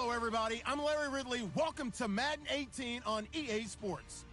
Hello, everybody. I'm Larry Ridley. Welcome to Madden 18 on EA Sports.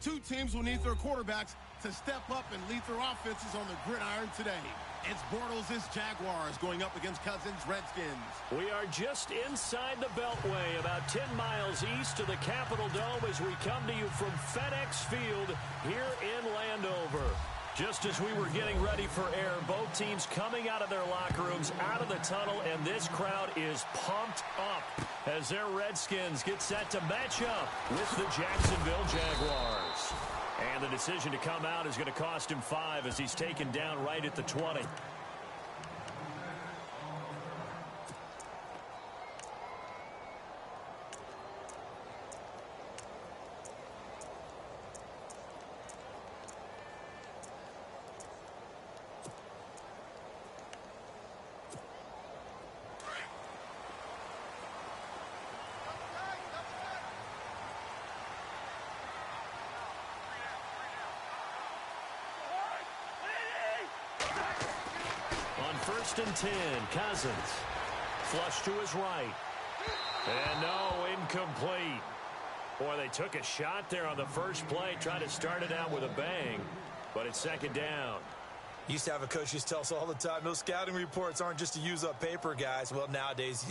Two teams will need their quarterbacks to step up and lead their offenses on the gridiron today. It's Bortles' Jaguars going up against Cousins' Redskins. We are just inside the Beltway, about 10 miles east of the Capitol Dome as we come to you from FedEx Field here in Landover. Just as we were getting ready for air, both teams coming out of their locker rooms, out of the tunnel, and this crowd is pumped up as their Redskins get set to match up with the Jacksonville Jaguars. And the decision to come out is going to cost him 5 as he's taken down right at the 20. First and 10, Cousins. Flush to his right. And no, incomplete. Boy, they took a shot there on the first play, tried to start it out with a bang, but it's second down. Used to have a coach used to tell us all the time, those scouting reports aren't just to use up paper, guys. Well, nowadays,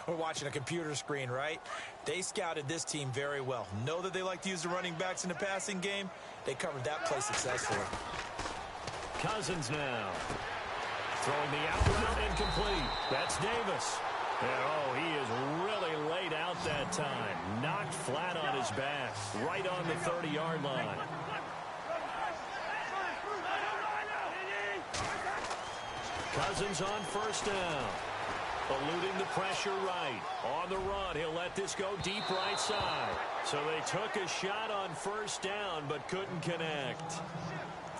we're watching a computer screen, right? They scouted this team very well. Know that they like to use the running backs in the passing game. They covered that play successfully. Cousins now. Throwing the out route incomplete. That's Davis. And, he is really laid out that time. Knocked flat on his back. Right on the 30-yard line. Cousins on first down. Eluding the pressure right. On the run, he'll let this go deep right side. So they took a shot on first down, but couldn't connect.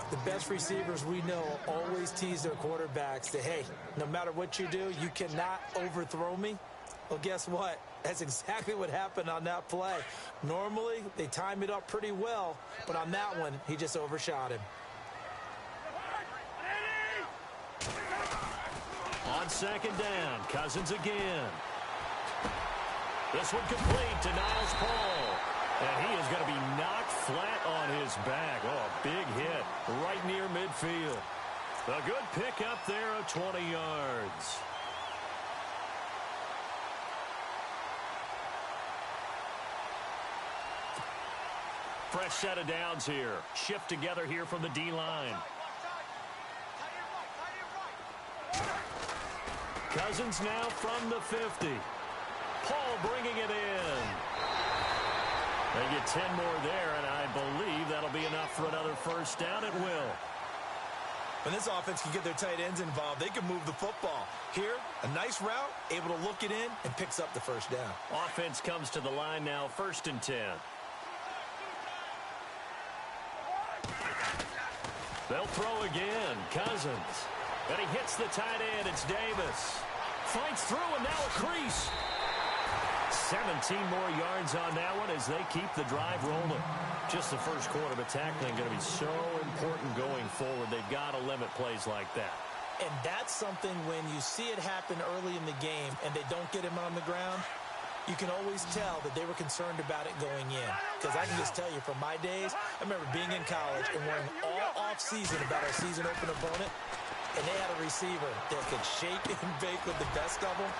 The best receivers we know always tease their quarterbacks that, hey, no matter what you do, you cannot overthrow me. Well, guess what? That's exactly what happened on that play. Normally, they time it up pretty well, but on that one, he just overshot him. On second down, Cousins again. This one complete to Niles Paul. And he is going to be knocked flat on his back. Oh, a big hit right near midfield. A good pickup there of 20 yards. Fresh set of downs here. Shift together here from the D-line. Cousins now from the 50. Paul bringing it in. They get 10 more there, and I believe that'll be enough for another first down. It will. When this offense can get their tight ends involved, they can move the football. Here, a nice route, able to look it in, and picks up the first down. Offense comes to the line now, first and 10. They'll throw again. Cousins. And he hits the tight end. It's Davis. Fights through, and now a crease. 17 more yards on that one as they keep the drive rolling. Just the first quarter, but tackling going to be so important going forward. They've got to limit plays like that. And that's something when you see it happen early in the game and they don't get him on the ground, you can always tell that they were concerned about it going in. Because I can just tell you, from my days, I remember being in college and worrying all off-season about our season-open opponent, and they had a receiver that could shake and bake with the best of them.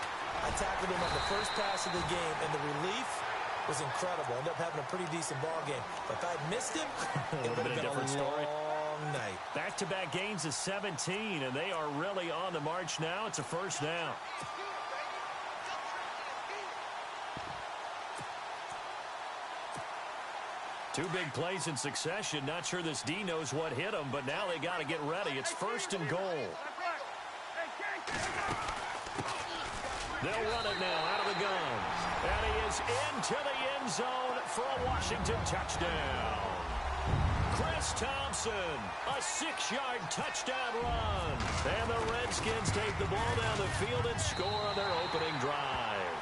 I tackled him on the first pass of the game, and the relief was incredible. Ended up having a pretty decent ball game. But if I'd missed him, it would have been a different story. Long night. Back-to-back gains of 17, and they are really on the march now. It's a first down. Two big plays in succession. Not sure this D knows what hit him, but now they got to get ready. It's first and goal. They'll run it now out of the gun. And he is into the end zone for a Washington touchdown. Chris Thompson, a 6-yard touchdown run. And the Redskins take the ball down the field and score on their opening drive.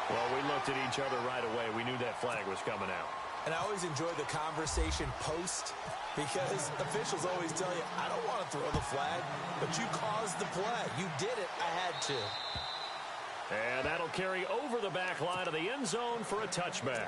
Well, we looked at each other right away. We knew that flag was coming out. And I always enjoy the conversation post, because officials always tell you, I don't want to throw the flag, but you caused the play. You did it. I had to. And that'll carry over the back line of the end zone for a touchback.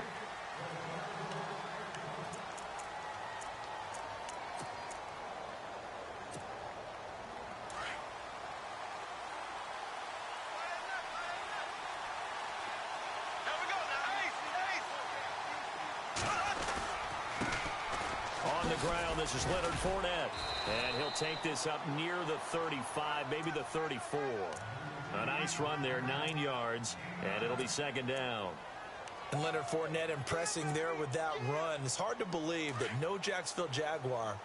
On the ground, this is Leonard Fournette. And he'll take this up near the 35, maybe the 34. A nice run there, 9 yards, and it'll be second down. And Leonard Fournette impressing there with that run. It's hard to believe that no Jacksonville Jaguar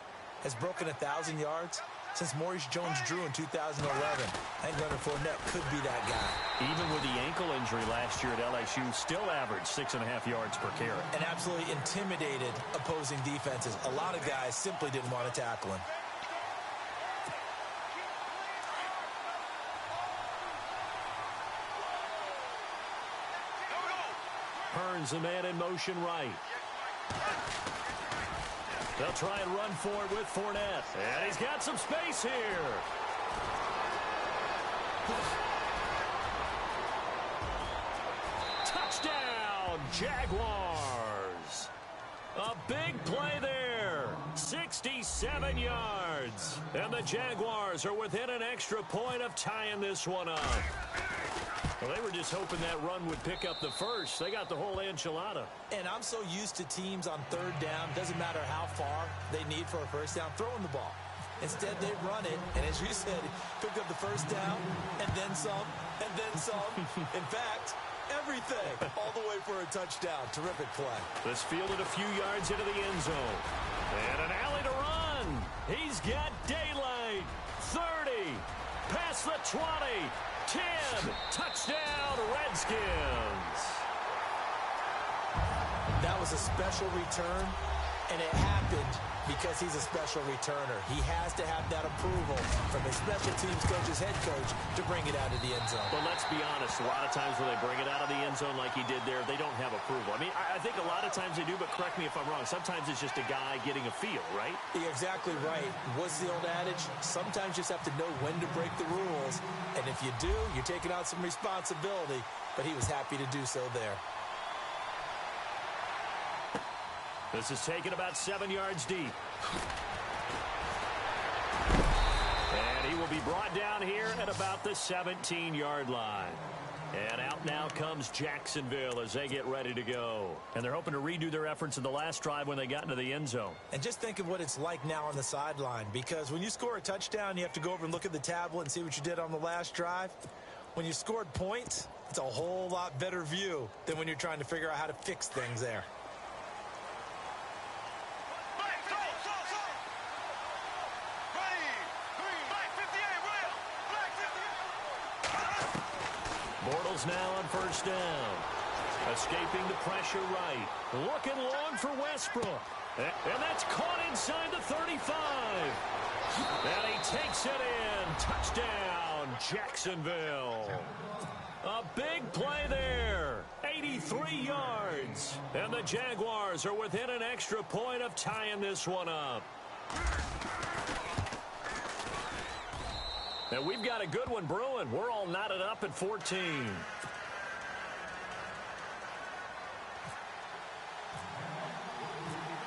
has broken 1,000 yards since Maurice Jones-Drew in 2011. I think Leonard Fournette could be that guy. Even with the ankle injury last year at LSU, still averaged 6.5 yards per carry. And absolutely intimidated opposing defenses. A lot of guys simply didn't want to tackle him. Hearns, the man in motion right. They'll try and run for it with Fournette. And he's got some space here. Touchdown, Jaguars. A big play there. 67 yards. And the Jaguars are within an extra point of tying this one up. Well, they were just hoping that run would pick up the first. They got the whole enchilada. And I'm so used to teams on third down, doesn't matter how far they need for a first down, throwing the ball. Instead, they run it, and as you said, pick up the first down, and then some, and then some. In fact, everything, all the way for a touchdown. Terrific play. This fielded a few yards into the end zone. And an alley to run. He's got daylight. 30, past the 20. 10, touchdown, Redskins. That was a special return, and it happened because he's a special returner. He has to have that approval from his special teams coach's head coach to bring it out of the end zone. But let's be honest, a lot of times when they bring it out of the end zone like he did there, they don't have approval. I mean, I think a lot of times they do, but correct me if I'm wrong. Sometimes it's just a guy getting a feel, right? You're exactly right. What's the old adage? Sometimes you just have to know when to break the rules. And if you do, you're taking out some responsibility. But he was happy to do so there. This is taken about 7 yards deep. And he will be brought down here at about the 17-yard line. And out now comes Jacksonville as they get ready to go. And they're hoping to redo their efforts in the last drive when they got into the end zone. And just think of what it's like now on the sideline. Because when you score a touchdown, you have to go over and look at the tablet and see what you did on the last drive. When you scored points, it's a whole lot better view than when you're trying to figure out how to fix things there. Bortles now on first down. Escaping the pressure right. Looking long for Westbrook. And that's caught inside the 35. And he takes it in. Touchdown, Jacksonville. A big play there. 83 yards. And the Jaguars are within an extra point of tying this one up. And we've got a good one brewing. We're all knotted up at 14.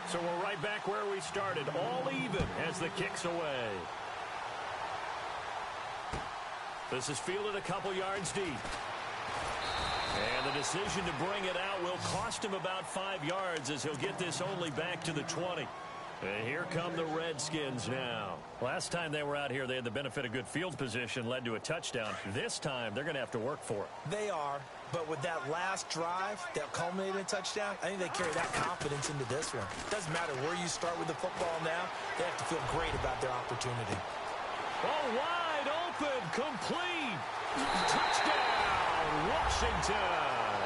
So we're right back where we started, all even as the kick's away. This is fielded a couple yards deep. And the decision to bring it out will cost him about 5 yards as he'll get this only back to the 20. And here come the Redskins now. Last time they were out here, they had the benefit of good field position, led to a touchdown. This time, they're going to have to work for it. They are, but with that last drive that culminated in a touchdown, I think they carry that confidence into this one. Doesn't matter where you start with the football now, they have to feel great about their opportunity. Oh, wide open, complete. Touchdown, Washington.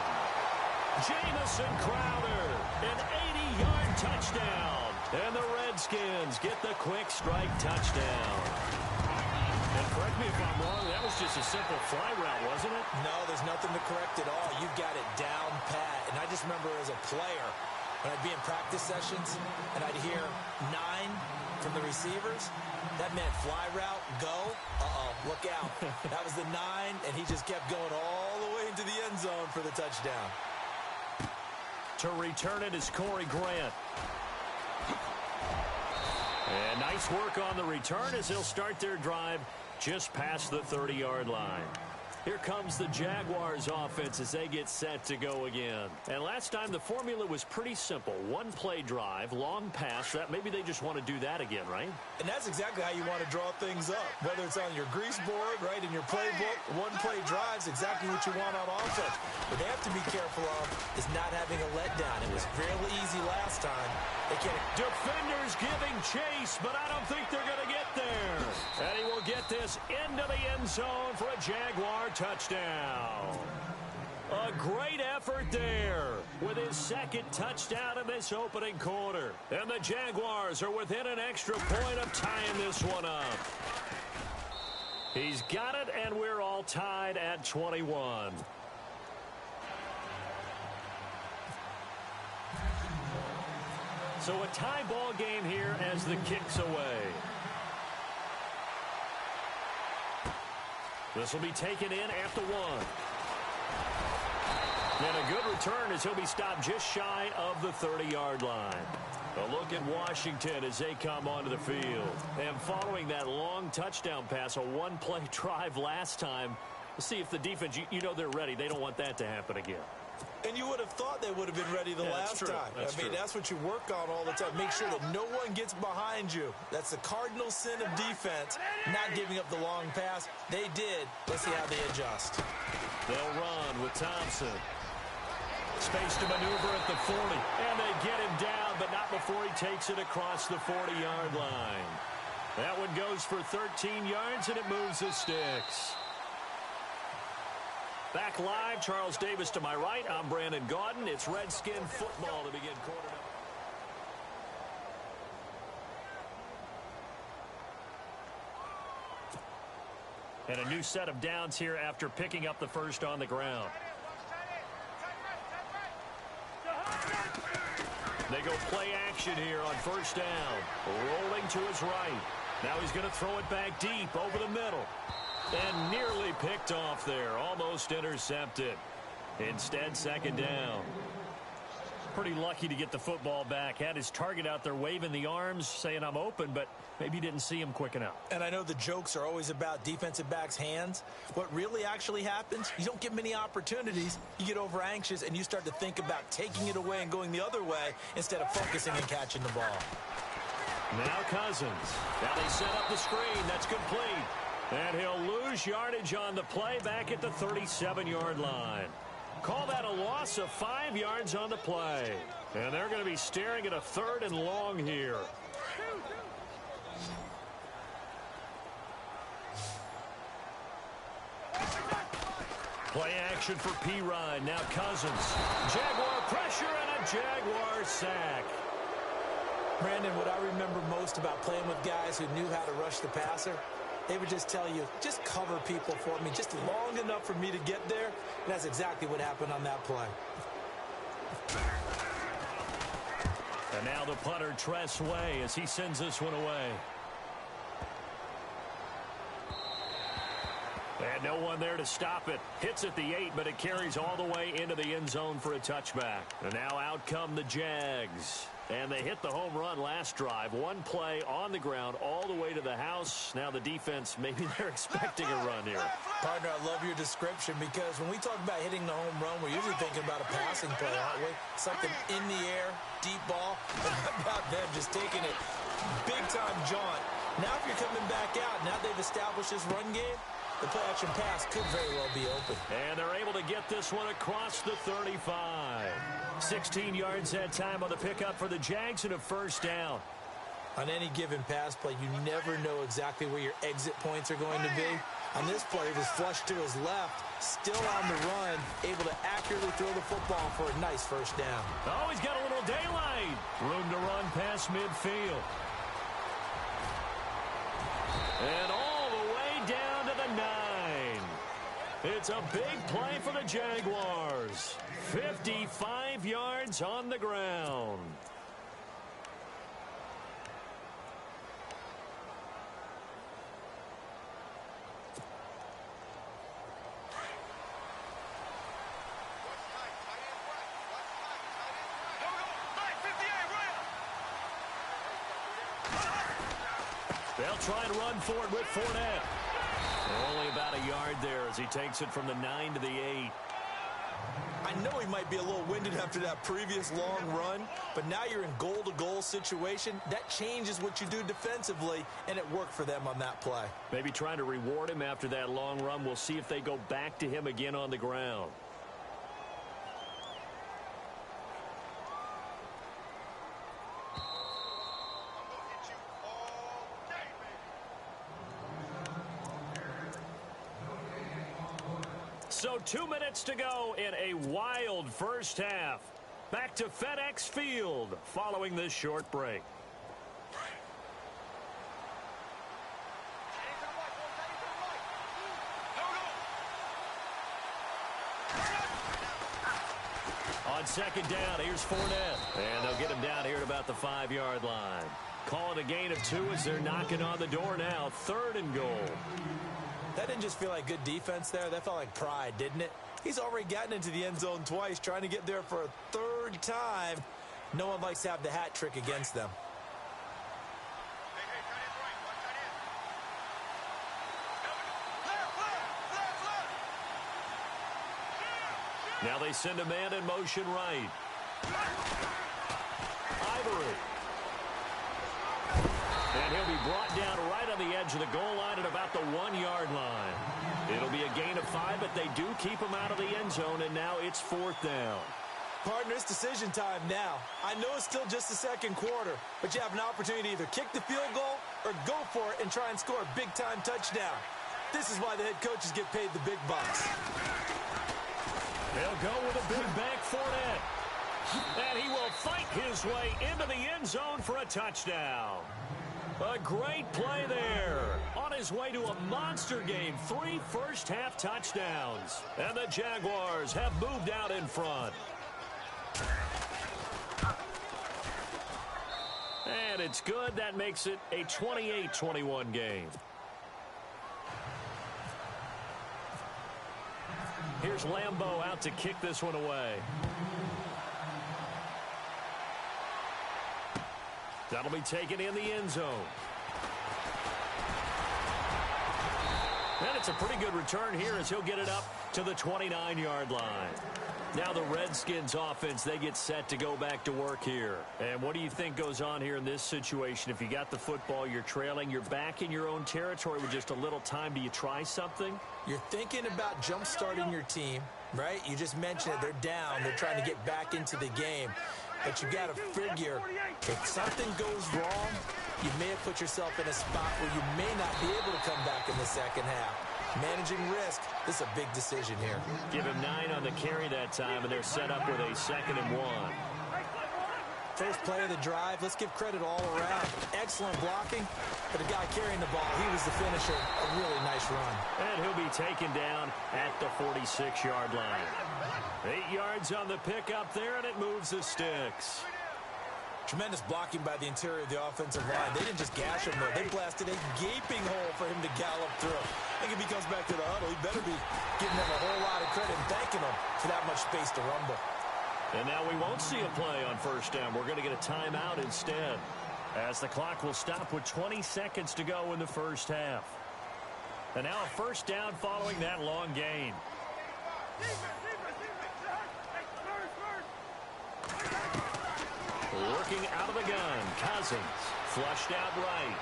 Jamison Crowder, an 80-yard touchdown. And the Redskins get the quick strike touchdown. And correct me if I'm wrong, that was just a simple fly route, wasn't it? No, there's nothing to correct at all. You've got it down pat. And I just remember as a player, When I'd be in practice sessions and I'd hear 9 from the receivers, that meant fly route, go, look out. That was the 9, and he just kept going all the way into the end zone for the touchdown. To return it is Corey Grant. And nice work on the return as they'll start their drive just past the 30-yard line. Here comes the Jaguars offense as they get set to go again. And last time the formula was pretty simple. One play drive, long pass. That maybe they just want to do that again, right? And that's exactly how you want to draw things up. Whether it's on your grease board, right, in your playbook, one play drive is exactly what you want on offense. What they have to be careful of is not having a letdown. It was fairly easy last time. They can't. Defenders giving chase, but I don't think they're going to get there. And he will get this into the end zone for a Jaguar touchdown. A great effort there with his second touchdown in this opening quarter. And the Jaguars are within an extra point of tying this one up. He's got it, and we're all tied at 21. So a tie ball game here as the kick's away. This will be taken in at the 1. And a good return as he'll be stopped just shy of the 30-yard line. A look at Washington as they come onto the field. And following that long touchdown pass, a one-play drive last time, we'll see if the defense, you know they're ready. They don't want that to happen again. And you would have thought they would have been ready the last time. That's what you work on all the time. Make sure that no one gets behind you. That's the cardinal sin of defense, not giving up the long pass. They did. Let's see how they adjust. They'll run with Thompson. Space to maneuver at the 40. And they get him down, but not before he takes it across the 40-yard line. That one goes for 13 yards, and it moves the sticks. Back live, Charles Davis to my right. I'm Brandon Gaudin. It's Redskin football to begin quarter number. And a new set of downs here after picking up the first on the ground. They go play action here on first down. Rolling to his right. Now he's going to throw it back deep over the middle. And nearly picked off there. Almost intercepted. Instead, second down. Pretty lucky to get the football back. Had his target out there waving the arms, saying I'm open, but maybe didn't see him quick enough. And I know the jokes are always about defensive backs' hands. What really actually happens, you don't get many opportunities. You get over anxious, and you start to think about taking it away and going the other way instead of focusing and catching the ball. Now Cousins. Now they set up the screen. That's complete. And he'll lose yardage on the play back at the 37-yard line. Call that a loss of 5 yards on the play. And they're going to be staring at a 3rd and long here. Play action for P-Ryan. Now Cousins. Jaguar pressure and a Jaguar sack. Brandon, what I remember most about playing with guys who knew how to rush the passer, they would just tell you, just cover people for me, just long enough for me to get there. And that's exactly what happened on that play. And now the punter, Tress Way, as he sends this one away. And no one there to stop it. Hits at the 8, but it carries all the way into the end zone for a touchback. And now out come the Jags. And they hit the home run last drive. One play on the ground all the way to the house. Now the defense, maybe they're expecting a run here. Partner, I love your description because when we talk about hitting the home run, we're usually thinking about a passing play, aren't we? Something in the air, deep ball. And how about them just taking it big-time jaunt. Now if you're coming back out, now they've established this run game, the play-action pass could very well be open. And they're able to get this one across the 35. 16 yards that time on the pickup for the Jags and a first down. On any given pass play, you never know exactly where your exit points are going to be. On this play, it was flushed to his left, still on the run, able to accurately throw the football for a nice first down. Oh, he's got a little daylight. Room to run past midfield. And all the way down to the 9. It's a big play for the Jaguars. 55 yards on the ground. They'll try and run for it with Fournette. Only about a yard there as he takes it from the 9 to the 8. I know he might be a little winded after that previous long run, but now you're in goal-to-goal situation. That changes what you do defensively, and it worked for them on that play. Maybe trying to reward him after that long run. We'll see if they go back to him again on the ground. So 2 minutes to go in a wild first half. Back to FedEx Field following this short break. On second down, here's Fournette. And they'll get him down here at about the 5-yard line. Call it a gain of 2 as they're knocking on the door now. 3rd and goal. That didn't just feel like good defense there. That felt like pride, didn't it? He's already gotten into the end zone twice, trying to get there for a 3rd time. No one likes to have the hat trick against them. Now they send a man in motion right. Ivory. And he'll be brought down right on the edge of the goal line at about the 1-yard line. It'll be a gain of 5, but they do keep him out of the end zone, and now it's 4th down. Partner, it's decision time now. I know it's still just the second quarter, but you have an opportunity to either kick the field goal or go for it and try and score a big-time touchdown. This is why the head coaches get paid the big bucks. They'll go with a big bank Fournette. And he will fight his way into the end zone for a touchdown. A great play there. On his way to a monster game. 3 first-half touchdowns. And the Jaguars have moved out in front. And it's good. That makes it a 28-21 game. Here's Lambeau out to kick this one away. That'll be taken in the end zone. And it's a pretty good return here as he'll get it up to the 29-yard line. Now the Redskins offense, they get set to go back to work here. And what do you think goes on here in this situation? If you got the football, you're trailing, you're back in your own territory with just a little time. Do you try something? You're thinking about jump-starting your team, right? You just mentioned it. They're down. They're trying to get back into the game. But you got to figure, if something goes wrong, you may have put yourself in a spot where you may not be able to come back in the second half. Managing risk, this is a big decision here. Give him 9 on the carry that time, and they're set up with a 2nd and 1. First play of the drive, let's give credit all around. Excellent blocking, but the guy carrying the ball, he was the finisher. A really nice run. And he'll be taken down at the 46-yard line. 8 yards on the pickup there, and it moves the sticks. Tremendous blocking by the interior of the offensive line. They didn't just gash him, though. They blasted a gaping hole for him to gallop through. I think if he comes back to the huddle, he better be giving them a whole lot of credit and thanking them for that much space to rumble. And now we won't see a play on first down. We're going to get a timeout instead, as the clock will stop with 20 seconds to go in the first half. And now a first down following that long gain. Working out of the gun, Cousins, flushed out right.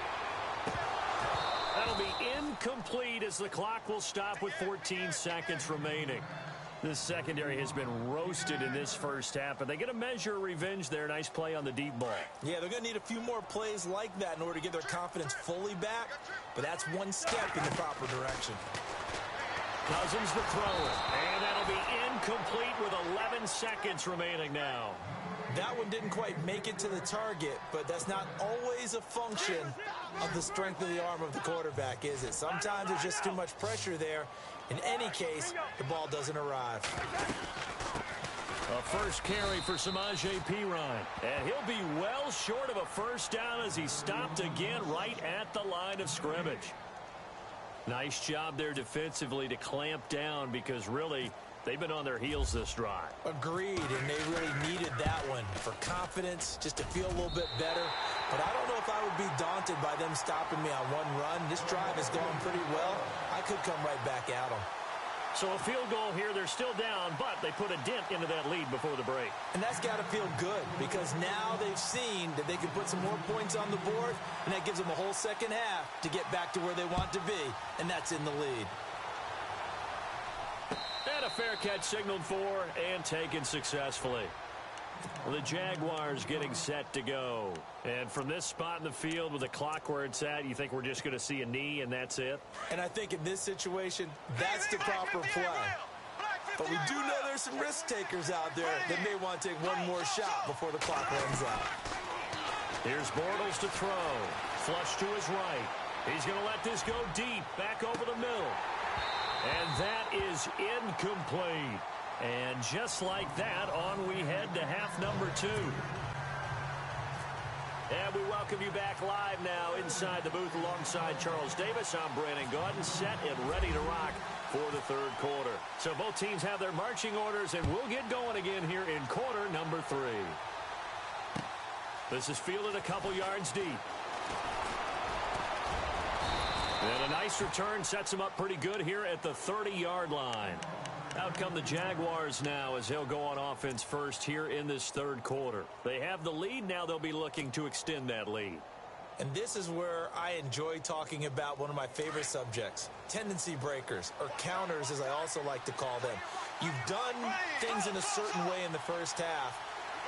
That'll be incomplete as the clock will stop with 14 seconds remaining. This secondary has been roasted in this first half, and they get a measure of revenge there. Nice play on the deep ball. Yeah, they're going to need a few more plays like that in order to get their confidence fully back, but that's one step in the proper direction. Cousins the thrower, and that'll be incomplete with 11 seconds remaining now. That one didn't quite make it to the target, but that's not always a function of the strength of the arm of the quarterback, is it? Sometimes there's just too much pressure there, In any case, the ball doesn't arrive. A first carry for Samaje Perine. And he'll be well short of a first down as he stopped again right at the line of scrimmage. Nice job there defensively to clamp down because really they've been on their heels this drive. Agreed, and they really needed that one for confidence, just to feel a little bit better. But I don't know if I would be daunted by them stopping me on one run. This drive has gone pretty well. I could come right back at them. So a field goal here, they're still down, but they put a dent into that lead before the break. And that's got to feel good because now they've seen that they can put some more points on the board, and that gives them a whole second half to get back to where they want to be, and that's in the lead. And a fair catch signaled for and taken successfully. The Jaguars getting set to go. And from this spot in the field with the clock where it's at, you think we're just going to see a knee and that's it? And I think in this situation, that's the proper play. But we do know there's some risk takers out there that may want to take one more shot before the clock runs out. Here's Bortles to throw. Flush to his right. He's going to let this go deep, back over the middle. And that is incomplete. And just like that, on we head to half number 2. And we welcome you back live now inside the booth alongside Charles Davis. I'm Brandon Gaudin, set and ready to rock for the third quarter. So both teams have their marching orders, and we'll get going again here in quarter number 3. This is fielded a couple yards deep. And a nice return sets him up pretty good here at the 30-yard line. Out come the Jaguars now as they'll go on offense first here in this third quarter. They have the lead. Now they'll be looking to extend that lead. And this is where I enjoy talking about one of my favorite subjects, tendency breakers, or counters as I also like to call them. You've done things in a certain way in the first half,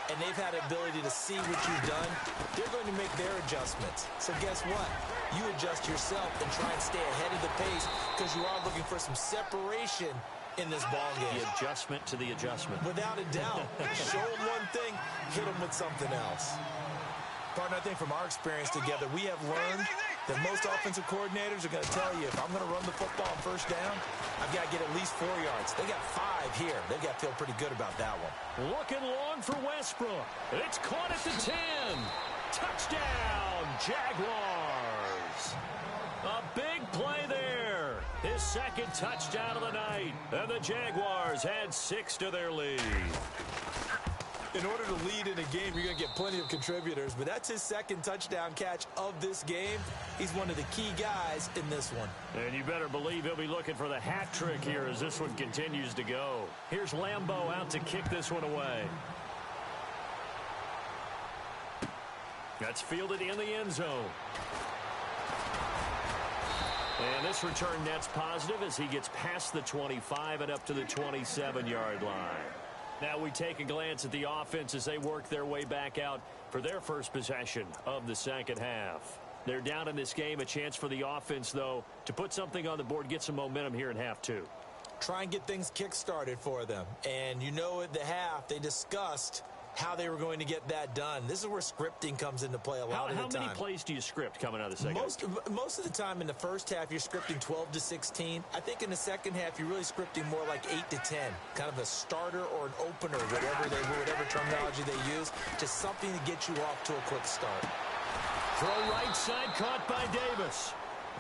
and they've had the ability to see what you've done. They're going to make their adjustments. So guess what? You adjust yourself and try and stay ahead of the pace because you are looking for some separation in this ball game. The adjustment to the adjustment. Without a doubt. Show them one thing, hit them with something else. Partner, I think from our experience together, we have learned that most offensive coordinators are going to tell you, if I'm going to run the football on first down, I've got to get at least 4 yards. They got 5 here. They've got to feel pretty good about that one. Looking long for Westbrook. It's caught at the 10. Touchdown, Jaguars. A big play there. His second touchdown of the night. And the Jaguars add 6 to their lead. In order to lead in a game, you're going to get plenty of contributors, but that's his second touchdown catch of this game. He's one of the key guys in this one. And you better believe he'll be looking for the hat trick here as this one continues to go. Here's Lambeau out to kick this one away. That's fielded in the end zone. And this return net's positive as he gets past the 25 and up to the 27-yard line. Now we take a glance at the offense as they work their way back out for their first possession of the second half. They're down in this game. A chance for the offense, though, to put something on the board, get some momentum here in half 2. Try and get things kick-started for them. And you know at the half, they discussed how they were going to get that done. This is where scripting comes into play a lot of the time. How many plays do you script coming out of the second? Most of the time in the first half, you're scripting 12 to 16. I think in the second half, you're really scripting more like 8 to 10. Kind of a starter or an opener, whatever terminology they use. Just something to get you off to a quick start. Throw right side caught by Davis.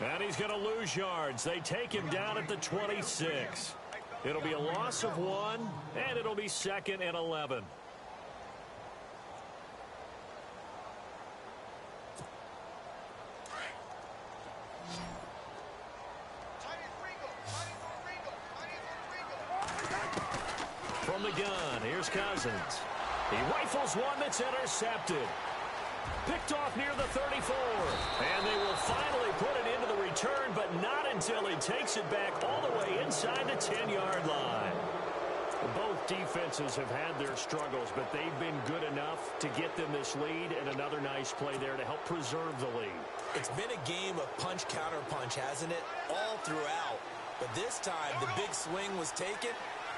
And he's going to lose yards. They take him down at the 26. It'll be a loss of 1, and it'll be 2nd and 11. From the gun, here's Cousins. He rifles one that's intercepted. Picked off near the 34. And they will finally put it into the return, but not until he takes it back all the way inside the 10-yard line. Both defenses have had their struggles, but they've been good enough to get them this lead, and another nice play there to help preserve the lead. It's been a game of punch-counter-punch, hasn't it? All throughout. But this time, the big swing was taken,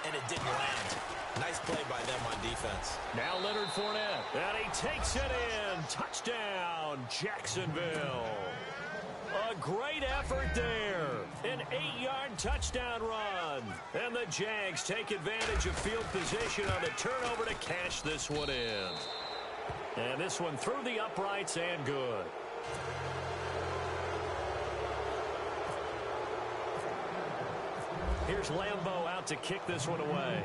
and it didn't land. Nice play by them on defense. Now Leonard Fournette. And he takes it in. Touchdown, Jacksonville. A great effort there. An 8-yard touchdown run. And the Jags take advantage of field position on the turnover to cash this one in. And this one through the uprights and good. Here's Lambeau out to kick this one away.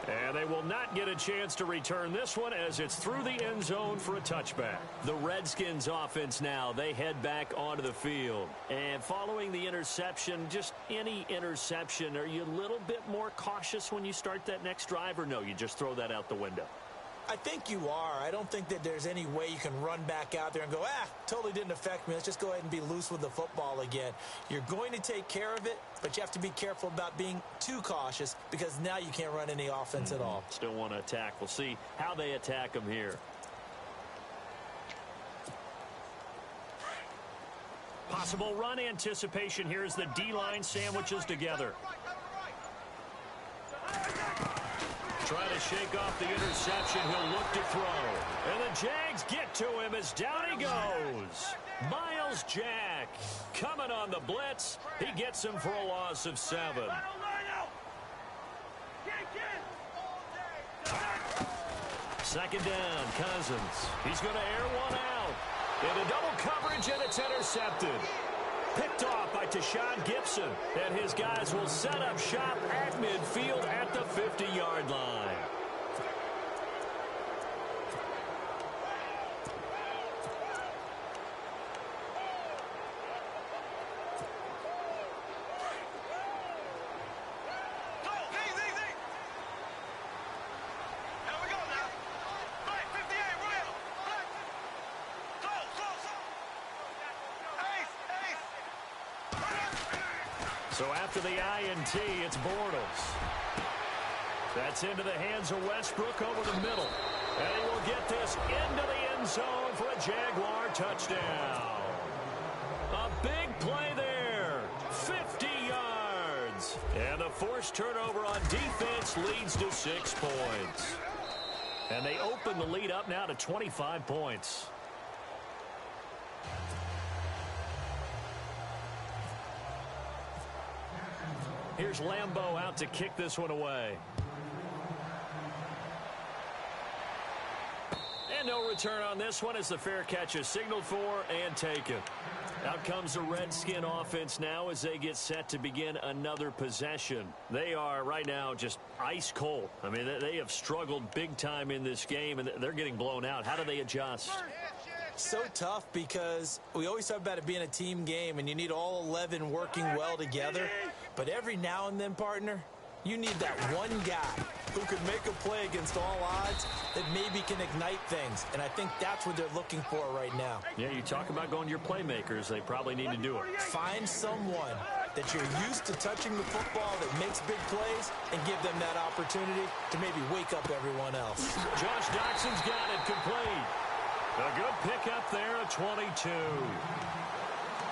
And they will not get a chance to return this one as it's through the end zone for a touchback. The Redskins offense now, they head back onto the field. And following the interception, just any interception, are you a little bit more cautious when you start that next drive, or no, you just throw that out the window? I think you are. I don't think that there's any way you can run back out there and go, totally didn't affect me. Let's just go ahead and be loose with the football again. You're going to take care of it, but you have to be careful about being too cautious because now you can't run any offense at all. Still want to attack. We'll see how they attack them here. Possible run anticipation here as the D-line sandwiches together. Trying to shake off the interception. He'll look to throw. And the Jags get to him as down he goes. Miles Jack coming on the blitz. He gets him for a loss of 7. Second down, Cousins. He's going to air one out. Into double coverage, and it's intercepted. Picked off by Tashawn Gibson, and his guys will set up shop at midfield at the 50-yard line. So after the INT, it's Bortles. That's into the hands of Westbrook over the middle. And he will get this into the end zone for a Jaguar touchdown. A big play there. 50 yards. And the forced turnover on defense leads to 6 points. And they open the lead up now to 25 points. Here's Lambeau out to kick this one away. And no return on this one as the fair catch is signaled for and taken. Out comes the Redskin offense now as they get set to begin another possession. They are right now just ice cold. I mean, they have struggled big time in this game, and they're getting blown out. How do they adjust? So tough because we always talk about it being a team game, and you need all 11 working well together. But every now and then, partner, you need that one guy who can make a play against all odds that maybe can ignite things. And I think that's what they're looking for right now. Yeah, you talk about going to your playmakers. They probably need to do it. Find someone that you're used to touching the football that makes big plays and give them that opportunity to maybe wake up everyone else. Josh Doxson's got it complete. A good pickup there at 22.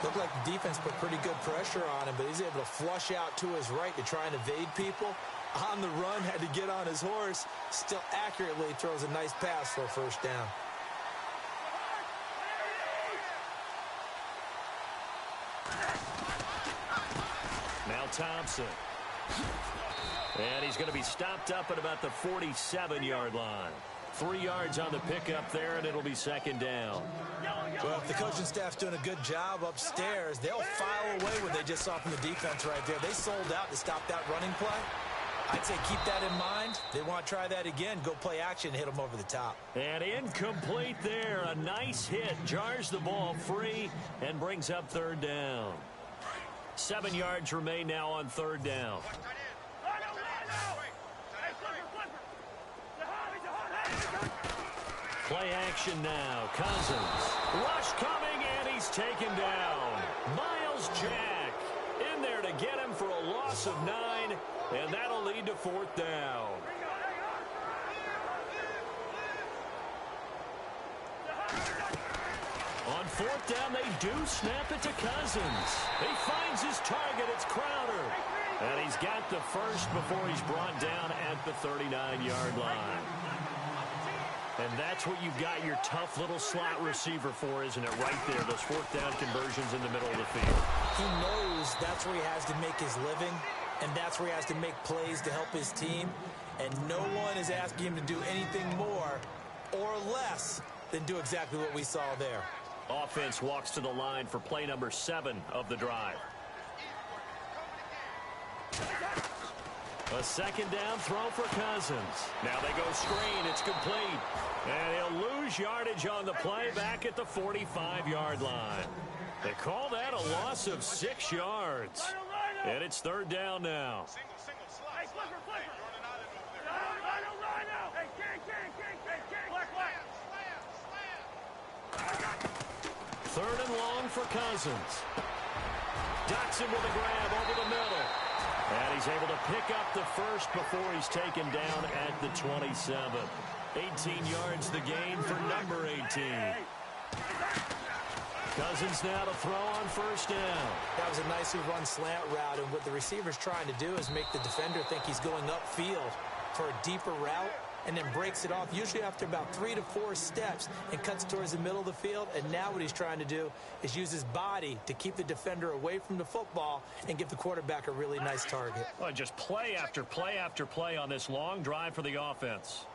Looked like the defense put pretty good pressure on him, but he's able to flush out to his right to try and evade people. On the run, had to get on his horse. Still accurately throws a nice pass for a first down. Now Thompson. And he's going to be stopped up at about the 47-yard line. 3 yards on the pickup there, and it'll be second down. Well, if the coaching staff's doing a good job upstairs, they'll file away what they just saw from the defense right there. They sold out to stop that running play. I'd say keep that in mind. They want to try that again. Go play action, hit them over the top. And incomplete there. A nice hit. Jars the ball free and brings up third down. 7 yards remain now on third down. Play action now. Cousins. Rush coming, and he's taken down. Miles Jack in there to get him for a loss of 9, and that'll lead to fourth down. On fourth down, they do snap it to Cousins. He finds his target. It's Crowder. And he's got the first before he's brought down at the 39-yard line. And that's what you've got your tough little slot receiver for, isn't it? Right there, those fourth down conversions in the middle of the field. He knows that's where he has to make his living, and that's where he has to make plays to help his team. And no one is asking him to do anything more or less than do exactly what we saw there. Offense walks to the line for play number 7 of the drive. A second down throw for Cousins. Now they go screen. It's complete. And he'll lose yardage on the play back at the 45-yard line. They call that a loss of 6 yards. And it's third down now. Third and long for Cousins. Dotson with a grab over the middle. And he's able to pick up the first before he's taken down at the 27. 18 yards the gain for number 18. Cousins now to throw on first down. That was a nicely run slant route, and what the receiver's trying to do is make the defender think he's going upfield for a deeper route, and then breaks it off, usually after about 3 to 4 steps, and cuts towards the middle of the field. And now what he's trying to do is use his body to keep the defender away from the football and give the quarterback a really nice target. Well, just play after play after play on this long drive for the offense.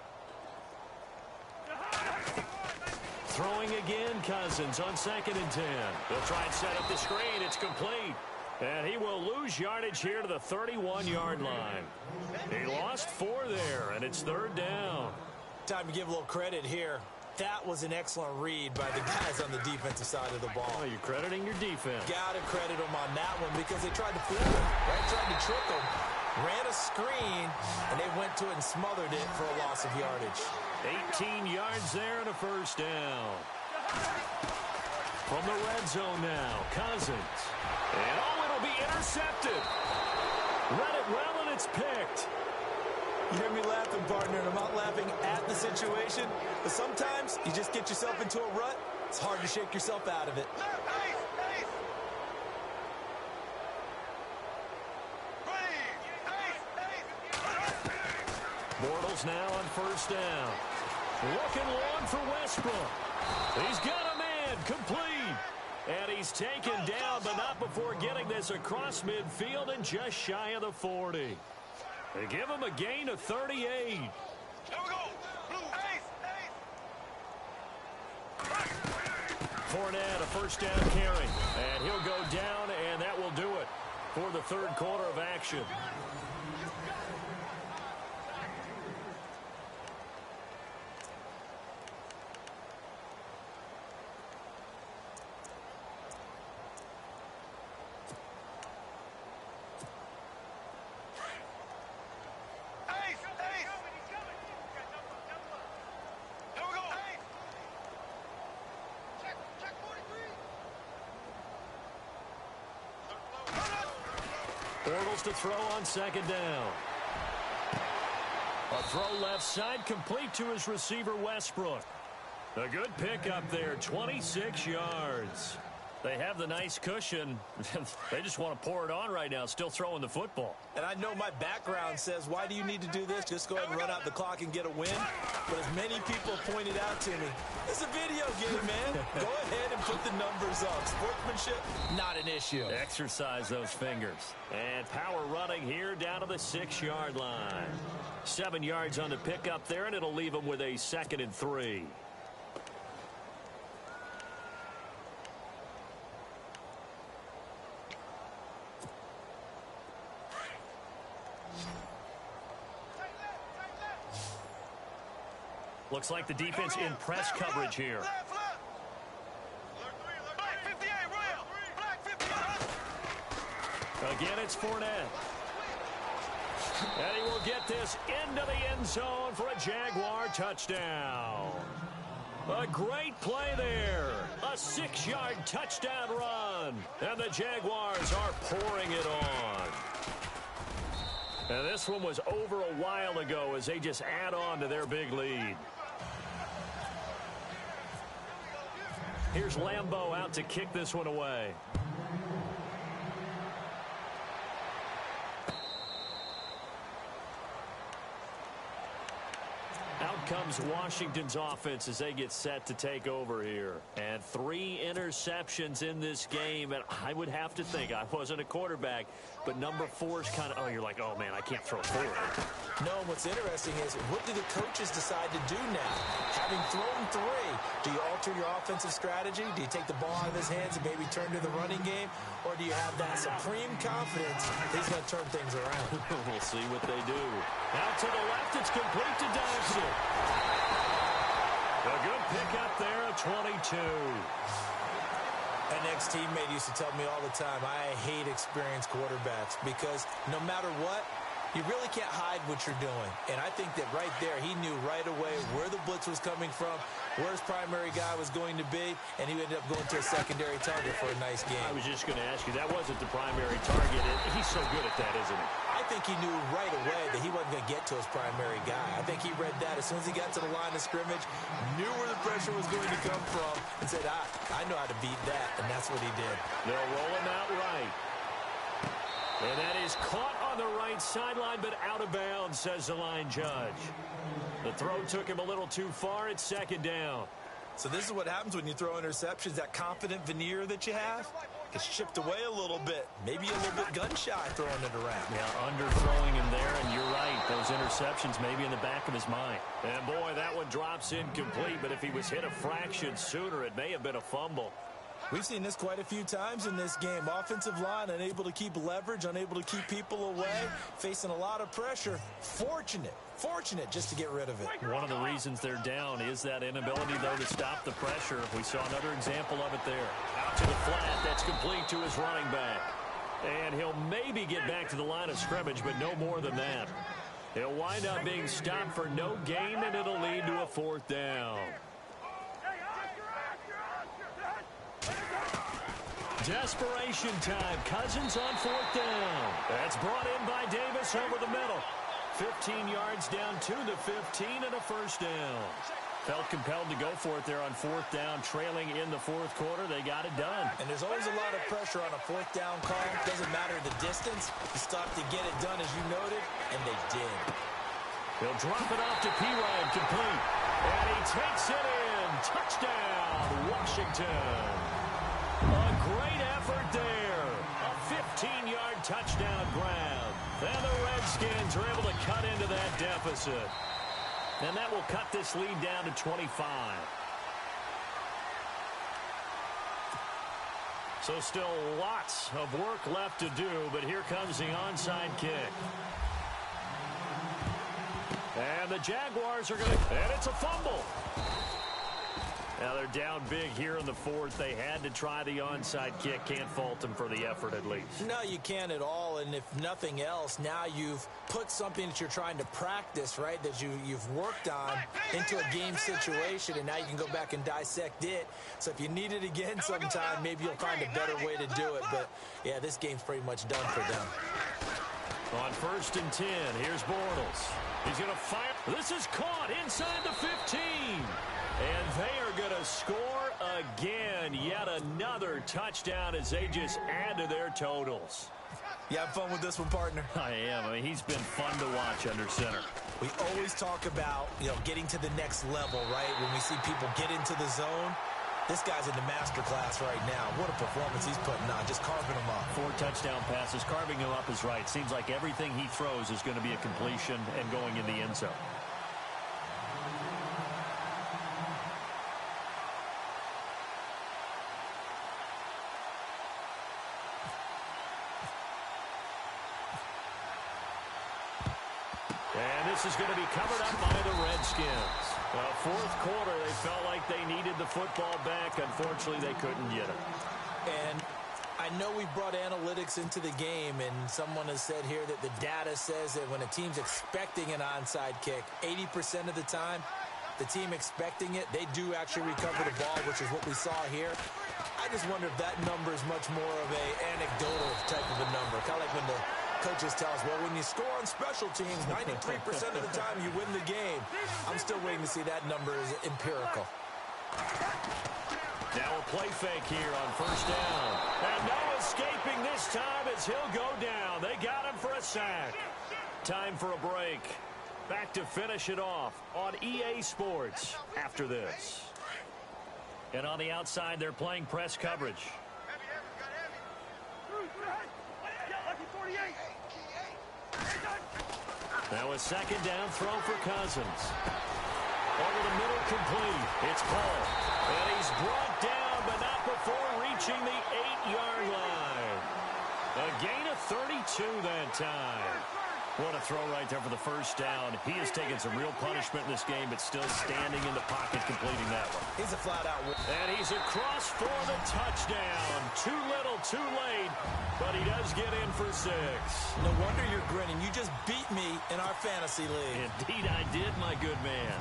Throwing again, Cousins on 2nd and 10. They'll try and set up the screen. It's complete. And he will lose yardage here to the 31-yard line. He lost 4 there, and it's third down. Time to give a little credit here. That was an excellent read by the guys on the defensive side of the ball. Oh, you're crediting your defense. Got to credit them on that one because they tried to fool him, right? Tried to trick him. Ran a screen, and they went to it and smothered it for a loss of yardage. 18 yards there and a first down. From the red zone now, Cousins. And it'll be intercepted. Read it well, and it's picked. You hear me laughing, partner, and I'm not laughing at the situation, but sometimes you just get yourself into a rut. It's hard to shake yourself out of it. Bortles now on first down. Looking long for Westbrook. He's got a man, complete. And he's taken down, but not before getting this across midfield and just shy of the 40. They give him a gain of 38. Here we go. Fournette, a first down carry. And he'll go down, and that will do it for the third quarter of action. Bortles to throw on second down. A throw left side complete to his receiver, Westbrook. A good pickup there, 26 yards. They have the nice cushion. They just want to pour it on right now, still throwing the football. And I know my background says, why do you need to do this? Just go ahead and run out the clock and get a win. But as many people pointed out to me, it's a video game, man. Go ahead and put the numbers up. Sportsmanship, not an issue. Exercise those fingers. And power running here down to the 6-yard line. 7 yards on the pickup there, and it'll leave them with a 2nd and 3. Looks like the defense in press coverage here. Again, it's Fournette. And he will get this into the end zone for a Jaguar touchdown. A great play there. A 6-yard touchdown run. And the Jaguars are pouring it on. And this one was over a while ago as they just add on to their big lead. Here's Lambeau out to kick this one away. Out comes Washington's offense as they get set to take over here. And 3 interceptions in this game. And I would have to think, I wasn't a quarterback, but number 4 is kind of, oh, you're like, oh, man, I can't throw 4. No, and what's interesting is, what do the coaches decide to do now? Having thrown 3, do you alter your offensive strategy? Do you take the ball out of his hands and maybe turn to the running game? Or do you have that supreme confidence he's going to turn things around? We'll see what they do. Out to the left, it's complete to Dawson. A good pickup there at 22. An ex-teammate used to tell me all the time, I hate experienced quarterbacks because no matter what, you really can't hide what you're doing. And I think that right there, he knew right away where the blitz was coming from, where his primary guy was going to be, and he ended up going to a secondary target for a nice game. I was just going to ask you, that wasn't the primary target. He's so good at that, isn't he? I think he knew right away that he wasn't going to get to his primary guy. I think he read that as soon as he got to the line of scrimmage, knew where the pressure was going to come from, and said, I know how to beat that, and that's what he did. They'll roll him out right. And that is caught on the right sideline, but out of bounds, says the line judge. The throw took him a little too far. It's second down. So this is what happens when you throw interceptions. That confident veneer that you have gets chipped away a little bit. Maybe a little bit gun-shy throwing it around. Yeah, underthrowing him there, and you're right. Those interceptions maybe in the back of his mind. And, boy, that one drops incomplete, but if he was hit a fraction sooner, it may have been a fumble. We've seen this quite a few times in this game. Offensive line unable to keep leverage, unable to keep people away, facing a lot of pressure. Fortunate just to get rid of it. One of the reasons they're down is that inability, though, to stop the pressure. We saw another example of it there. Out to the flat. That's complete to his running back. And he'll maybe get back to the line of scrimmage, but no more than that. He'll wind up being stopped for no gain, and it'll lead to a 4th down. Desperation time. Cousins on 4th down. That's brought in by Davis over the middle. 15 yards down to the 15 and a 1st down. Felt compelled to go for it there on 4th down, trailing in the 4th quarter. They got it done. And there's always a lot of pressure on a 4th down call. Doesn't matter the distance. You stop to get it done, as you noted, and they did. He'll drop it off to P-Ryan, complete. And he takes it in. Touchdown, Washington. A great effort there. A 15-yard touchdown grab. And the Redskins are able to cut into that deficit. And that will cut this lead down to 25. So still lots of work left to do, but here comes the onside kick. And the Jaguars are going to, and it's a fumble. Now they're down big here in the 4th. They had to try the onside kick. Can't fault them for the effort at least. No, you can't at all. And if nothing else, now you've put something that you're trying to practice, right, that you've worked on into a game situation, and now you can go back and dissect it. So if you need it again sometime, maybe you'll find a better way to do it. But, yeah, this game's pretty much done for them. On 1st and 10, here's Bortles. He's going to fire. This is caught inside the 15. And they are going to score again. Yet another touchdown as they just add to their totals. You have fun with this one, partner? I am. I mean, he's been fun to watch under center. We always talk about, getting to the next level, right? When we see people get into the zone. This guy's in the master class right now. What a performance he's putting on, just carving them up. 4 touchdown passes. Carving him up is right. Seems like everything he throws is going to be a completion and going in the end zone. This is going to be covered up by the Redskins. 4th quarter, they felt like they needed the football back. Unfortunately, they couldn't get it. And I know we brought analytics into the game, and someone has said here that the data says that when a team's expecting an onside kick, 80% of the time, the team expecting it, they do actually recover the ball, which is what we saw here. I just wonder if that number is much more of a anecdotal type of a number. Kind of like when the coaches tell us, well, when you score on special teams, 93% of the time you win the game. I'm still waiting to see that number is empirical. Now a play fake here on 1st down. And no escaping this time as he'll go down. They got him for a sack. Time for a break. Back to finish it off on EA Sports after this. And on the outside, they're playing press coverage. Now a second down throw for Cousins. Over the middle, complete. It's called. And he's brought down, but not before reaching the 8-yard line. A gain of 32 that time. What a throw right there for the first down. He has taken some real punishment in this game, but still standing in the pocket completing that one. He's a flat-out. And he's across for the touchdown. Too little, too late, but he does get in for 6. No wonder you're grinning. You just beat me in our fantasy league. Indeed, I did, my good man.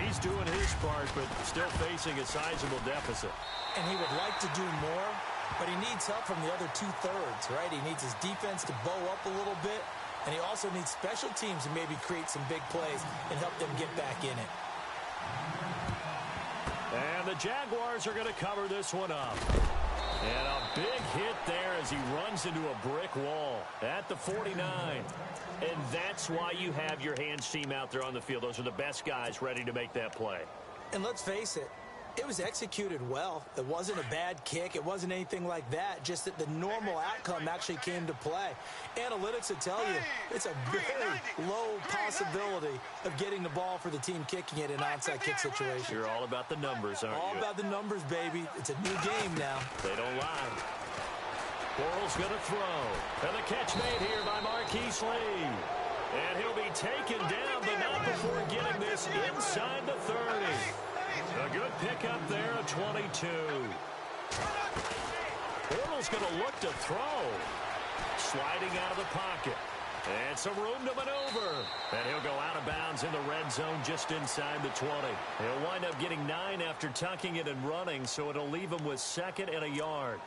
He's doing his part, but still facing a sizable deficit. And he would like to do more, but he needs help from the other two-thirds, right? He needs his defense to bow up a little bit. And he also needs special teams to maybe create some big plays and help them get back in it. And the Jaguars are going to cover this one up. And a big hit there as he runs into a brick wall at the 49. And that's why you have your hands team out there on the field. Those are the best guys ready to make that play. And let's face it, it was executed well. It wasn't a bad kick. It wasn't anything like that. Just that the normal outcome actually came to play. Analytics will tell you it's a very low possibility of getting the ball for the team kicking it in an onside kick situation. You're all about the numbers, aren't you? All about the numbers, baby. It's a new game now. They don't lie. Bortles going to throw. And the catch made here by Marquise Lee. And he'll be taken down, but not before getting this inside the 30. A good pickup there, a 22. Bortles going to look to throw. Sliding out of the pocket. And some room to maneuver. And he'll go out of bounds in the red zone just inside the 20. He'll wind up getting 9 after tucking it and running, so it'll leave him with 2nd and a yard.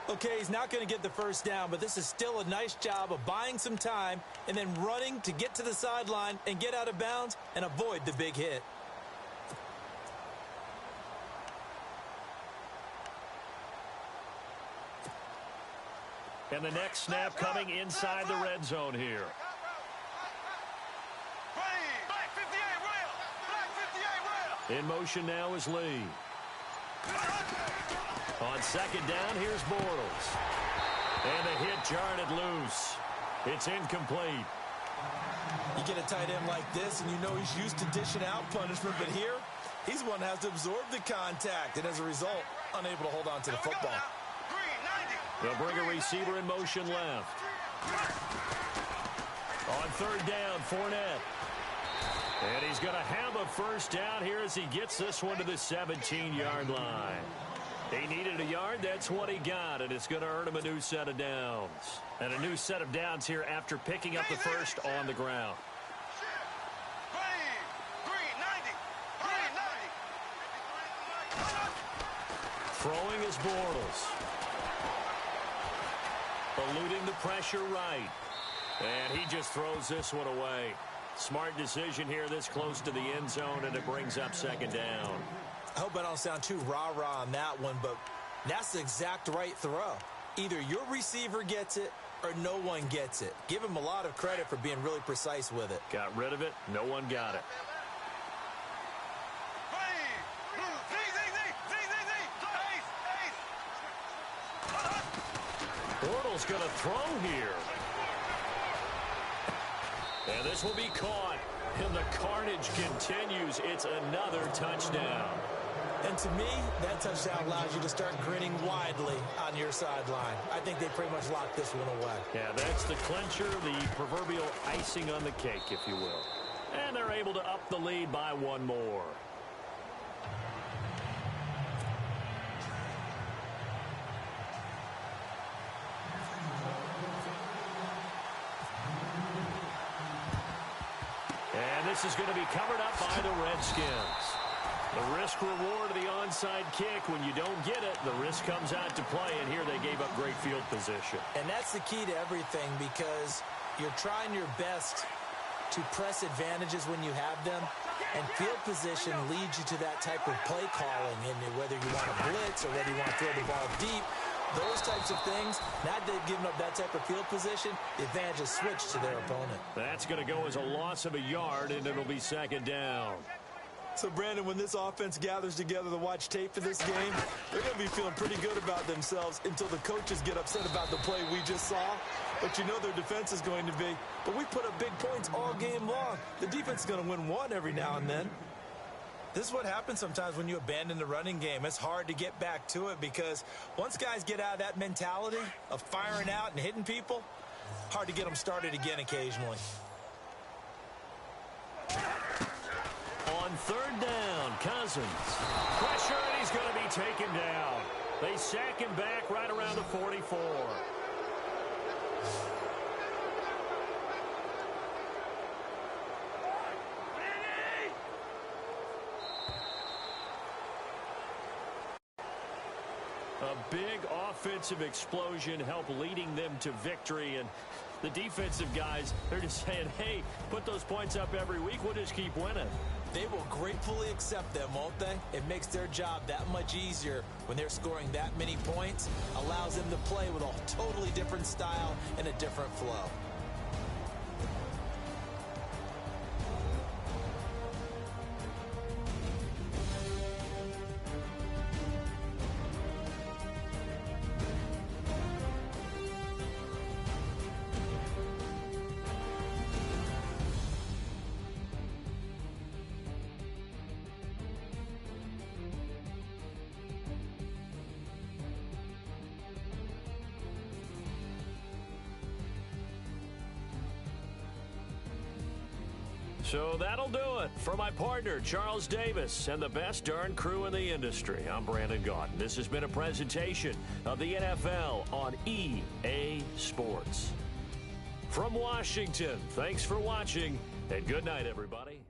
Okay, he's not going to get the first down, but this is still a nice job of buying some time and then running to get to the sideline and get out of bounds and avoid the big hit. And the next snap coming inside the red zone here. In motion now is Lee. On second down, here's Bortles. And the hit jarred it loose. It's incomplete. You get a tight end like this, and you know he's used to dishing out punishment, but here, he's the one that has to absorb the contact, and as a result, unable to hold on to the football. They'll bring a receiver in motion left. On third down, Fournette. And he's going to have a first down here as he gets this one to the 17-yard line. He needed a yard. That's what he got, and it's going to earn him a new set of downs. And a new set of downs here after picking up the first on the ground. Throwing is Bortles. Eluding the pressure right. And he just throws this one away. Smart decision here this close to the end zone, and it brings up second down. I hope I don't sound too rah-rah on that one, but that's the exact right throw. Either your receiver gets it or no one gets it. Give him a lot of credit for being really precise with it. Got rid of it. No one got it. Bortles going to throw here. And this will be caught. And the carnage continues. It's another touchdown. And to me, that touchdown allows you to start grinning widely on your sideline. I think they pretty much locked this one away. Yeah, that's the clincher, the proverbial icing on the cake, if you will. And they're able to up the lead by one more. And this is going to be covered up by the Redskins. The risk-reward of the onside kick. When you don't get it, the risk comes out to play, and here they gave up great field position. And that's the key to everything, because you're trying your best to press advantages when you have them, and field position leads you to that type of play calling. And whether you want to blitz or whether you want to throw the ball deep, those types of things, now that they've given up that type of field position, the advantage is switched to their opponent. That's going to go as a loss of a yard, and it'll be second down. So, Brandon, when this offense gathers together to watch tape for this game, they're going to be feeling pretty good about themselves until the coaches get upset about the play we just saw. But you know their defense is going to be. But we put up big points all game long. The defense is going to win one every now and then. This is what happens sometimes when you abandon the running game. It's hard to get back to it because once guys get out of that mentality of firing out and hitting people, hard to get them started again occasionally. On third down, Cousins. Pressure, and he's going to be taken down. They sack him back right around the 44. A big offensive explosion helped leading them to victory, and the defensive guys, they're just saying, hey, put those points up every week, we'll just keep winning. They will gratefully accept them, won't they? It makes their job that much easier when they're scoring that many points, allows them to play with a totally different style and a different flow. So that'll do it. For my partner, Charles Davis, and the best darn crew in the industry, I'm Brandon Gaudin. This has been a presentation of the NFL on EA Sports. From Washington, thanks for watching, and good night, everybody.